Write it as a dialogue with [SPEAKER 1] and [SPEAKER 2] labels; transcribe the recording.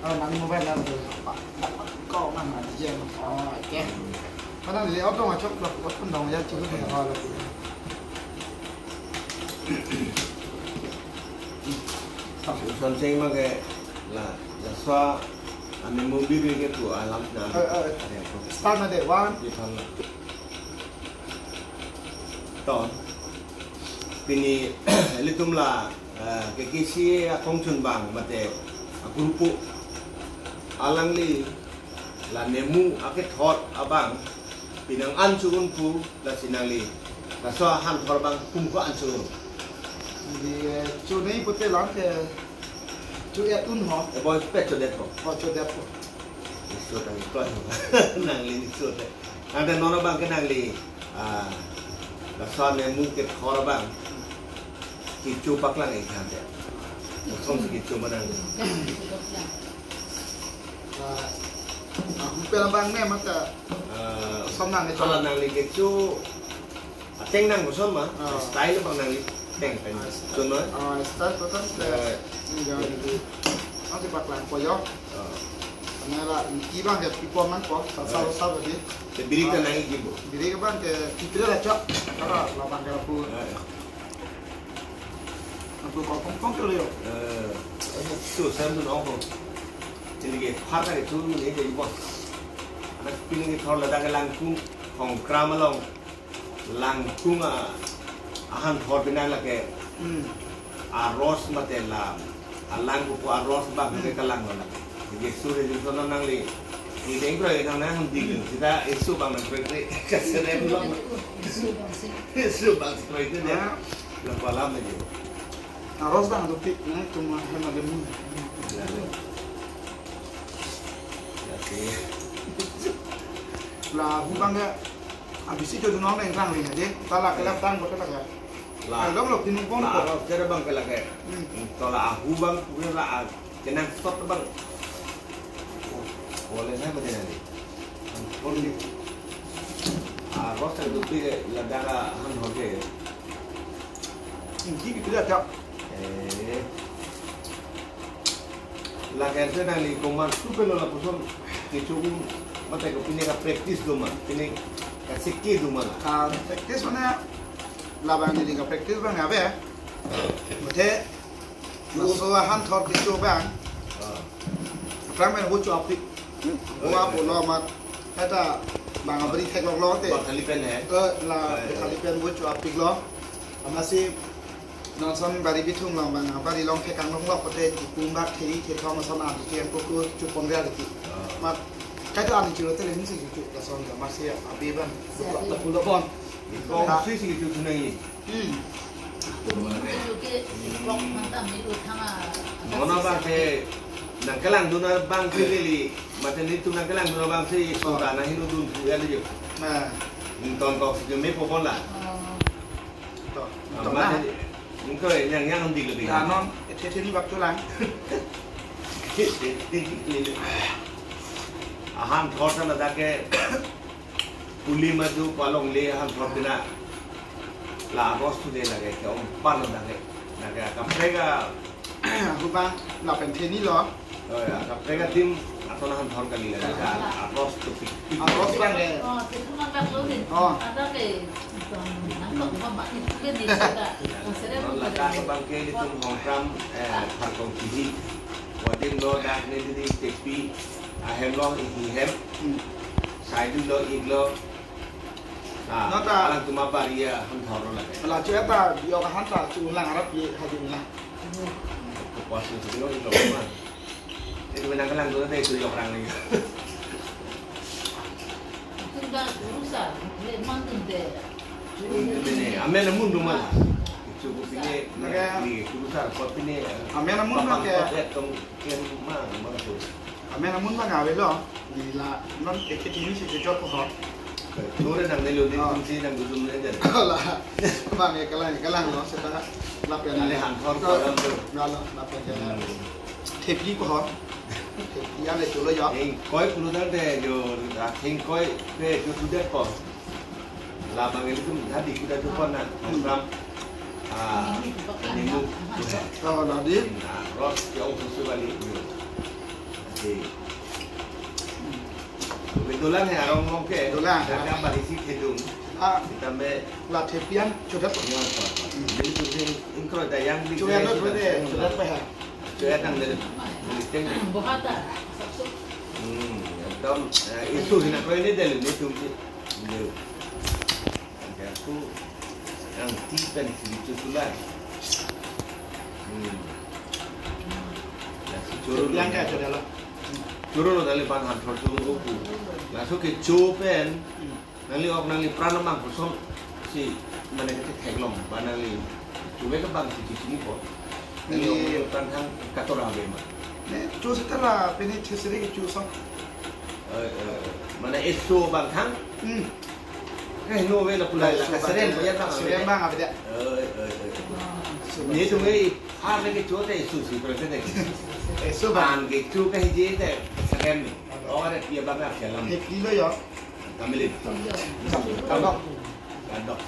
[SPEAKER 1] nang mo ba na ko man na je ke mana le auto ma chok ko pun dong ya chu ko ha la
[SPEAKER 2] son sinh mà cái là xóa anh muốn biết cái của ai lắm nào
[SPEAKER 1] start na de one
[SPEAKER 2] đi thằng tao ini litum là cái gì không chun bang mà thế grupo alang li là nemu cái thọt abang pinang an chugun pu là sinang li là xóa han thọt bang kum ko an chugun
[SPEAKER 1] di chu nei putte lang ke chu ya tun ho
[SPEAKER 2] boy pecho det ko
[SPEAKER 1] ho chu dep
[SPEAKER 2] so tang ko nang li so te ang den nono bang ke nang li là xóa nemu cái thọt bang kicu paklang ai kan dia không thì kicu mà đang
[SPEAKER 1] pe lang bang me ma ta som nang
[SPEAKER 2] cho là nàng li kicu teng nang của mà style bằng nàng li teng teng cho nói
[SPEAKER 1] start ko ta ya ni ang ti paklang ko yo na la ki bang ke pi ko man ko sa di
[SPEAKER 2] thì biri cái nàng gì bộ
[SPEAKER 1] biri ke bang ke ki tre la chok kara la bang ke pu aku kong tu leo.
[SPEAKER 2] Tu saya tu orang tu. Jadi ke part ni tu ni jadi bos. Anak pilih ni kalau ada langkung hong kram along langkung ahan thor bina la ke arroz mate la langkung ko arroz bang ke kalang la. Jadi sure jadi tu nang li. Ni deng ko nang nang digil. Kita isu bang nang pergi kasih belum. Isu bang itu dia. Lepas lama je.
[SPEAKER 1] Arroz bang tu pik na cuma hema lemu. Là hú bang cái habis itu tu nong neng rang ni aje. Tala ke lapang ko ta ka. La lok lok tin pon ko.
[SPEAKER 2] Cara bang ke la ke. Tala hú bang punya la kenang stop bang. Boleh saya macam ni. Pon ni. Arroz tu pik la dara han hoke.
[SPEAKER 1] Ini kita tak
[SPEAKER 2] la que hace nang li coman super lo la puson que chugu mata ko pine ka practice do man pine ka sikki do man
[SPEAKER 1] practice mana la bang ni ka practice bang abe mate so han thor ki chu bang rang men hu chu apik wa bo lo ma ta bang abri thek lo te
[SPEAKER 2] khali pen hai
[SPEAKER 1] la khali pen hu chu apik lo amasi non son bari bitung long bang bari long ke kang long lok pote kum bak thei the thong son an ke ko ko chu pon ga ki ma ka ta an chu te le ni si chu ka son ga ma se abi ban ta pu lo bon
[SPEAKER 2] ko si si chu tu nei Mana bang ke nang kelang tu na bang ke li macam ni tu nang kelang tu na bang si tu tanah hidup tu ya le je
[SPEAKER 1] nah
[SPEAKER 2] ton ko si me popon la
[SPEAKER 1] to na
[SPEAKER 2] những cái yang không đi được gì
[SPEAKER 1] non thế ni bak chu lang
[SPEAKER 2] han thor na da ke puli ma du palong le han thor dina la arroz tu de la ke om pan da ke ka prega
[SPEAKER 1] hu bang la pen the ni lo
[SPEAKER 2] ka prega tim atau han thor kali la ka arroz tu
[SPEAKER 1] arroz bang le
[SPEAKER 3] ada ke
[SPEAKER 2] la ka bang ke di tum hong kram har kong chi wa tim lo da ne di tepi hem lo i hem sai du lo i lo nó ta là tụi mà bà đi ăn thọ rồi lại
[SPEAKER 1] là chưa ta điều cái hắn ta chú lang arab gì hay gì là
[SPEAKER 2] quá sự thì nó ít mà thế mình đang cái lăng tôi đây tôi dọc lăng này
[SPEAKER 3] chúng ta cũng sợ để mang tiền để
[SPEAKER 2] này à mẹ nó muốn đúng không chú cũng biết cái gì chú sợ có cái này
[SPEAKER 1] à mẹ nó muốn nó cái
[SPEAKER 2] trong kia mà rồi
[SPEAKER 1] à mẹ nó muốn nó ngào đấy rồi vì là nó cái gì sẽ cho của họ
[SPEAKER 2] Nó đang này luôn đi công ty đang dùng lên dần.
[SPEAKER 1] Là bạn này cái lăng nó sẽ ta lắp cái này
[SPEAKER 2] hàng thon có lâm rồi.
[SPEAKER 1] Nó lắp cái thép gì của họ. Thép gì anh này chủ lấy gió.
[SPEAKER 2] Coi cũng đang để rồi hình coi về cho tôi biết còn là bằng cái cũng đã đi cũng đã cho con nè không làm nhưng
[SPEAKER 1] nó đi.
[SPEAKER 2] Rồi cái ông sư sư đi. Kebetulan ya orang ke, karena balisi kedung, kita me
[SPEAKER 1] latihan sudah
[SPEAKER 2] jadi tuh ingkro dayang di
[SPEAKER 1] sudah apa
[SPEAKER 2] sudah kan dari listing.
[SPEAKER 3] Bahata.
[SPEAKER 2] Dom itu hina kau ini dari itu dia, aku yang tipen itu sulah. Curun
[SPEAKER 1] yang kayak sudah lah.
[SPEAKER 2] Curun dari bahan terus aku. Langsung ke copen, nanti orang nanti pranamang kosong si mana kita teglong, nanti coba ke bang si sini kok. Nanti orang pranang katorang bema.
[SPEAKER 1] Nih, cu setelah ini sering cu sok.
[SPEAKER 2] Mana itu bang kan? No vela pula la kasaren ya bang.
[SPEAKER 1] Sering bang apa dia?
[SPEAKER 2] Ni tu ni hari ke cu teh susi presiden.
[SPEAKER 1] Eso bang.
[SPEAKER 2] Ke cu ke hiji teh seren. Orang dia bang apa jalan.
[SPEAKER 1] Kilo ya.
[SPEAKER 2] Kamilin.
[SPEAKER 1] Kandok.
[SPEAKER 2] Kandok.